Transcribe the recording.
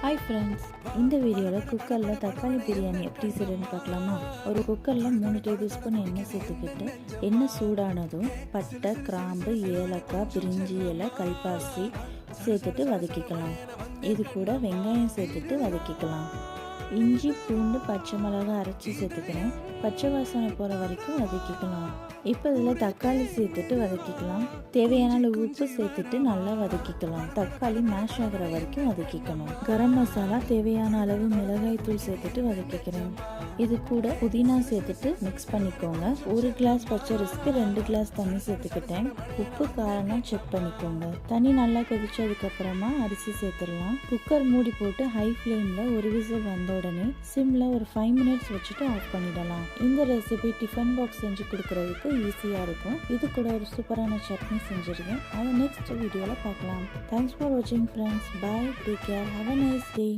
Hi friends, இந்த வீடியோவில் குக்கரில் தக்காளி பிரியாணி எப்படி செய்யணும்னு பார்க்கலாமா? ஒரு குக்கரில் 3 டேபிள் ஸ்பூன் எண்ணெய் சேர்த்துக்கிட்டு எண்ணெய் சூடானதும் பட்டை, கிராம்பு, ஏலக்காய், பிரிஞ்சி இலை, கல்பாசி சேர்த்துட்டு வதக்கிக்கலாம். இது கூட வெங்காயம் சேர்த்துட்டு வதக்கிக்கலாம். இஞ்சி, பூண்டு, பச்சை மிளகாய் அரைச்சி சேர்த்துக்கிறேன். பச்சை வாசனை போகிற வரைக்கும் வதக்கிக்கலாம். இப்போ இதில் தக்காளி சேர்த்துட்டு வதக்கிக்கலாம். தேவையான அளவு உப்பு சேர்த்துட்டு நல்லா வதக்கிக்கலாம். தக்காளி மேஷ் ஆகிற வரைக்கும் வதக்கிக்கணும். கரம் மசாலா, தேவையான அளவு மிளகாய் தூள் சேர்த்துட்டு வதக்கிக்கிறேன். இது கூட புதினா சேர்த்துட்டு மிக்ஸ் பண்ணிக்கோங்க. 1 கிளாஸ் பச்சரிசிக்கு 2 கிளாஸ் தண்ணி சேர்த்துக்கிட்டேன். உப்பு காரம் செக் பண்ணிக்கோங்க. தண்ணி நல்லா கொதிச்சதுக்கப்புறமா அரிசி சேர்த்துடலாம். குக்கர் மூடி போட்டு ஹை ஃப்ளேமில் ஒரு விசில் வந்த உடனே சிம்மில் ஒரு 5 மினிட்ஸ் வச்சுட்டு ஆஃப் பண்ணிடலாம். இந்த ரெசிபி டிஃபன் பாக்ஸ் செஞ்சு கொடுக்குறதுக்கு ஈஸியாக இருக்கும். இது கூட ஒரு சூப்பரான சட்னி செஞ்சுருக்கேன். அதை நெக்ஸ்ட் வீடியோவில் பார்க்கலாம். தேங்க்ஸ் ஃபார் வாட்சிங் friends. Bye, take care, have a nice day.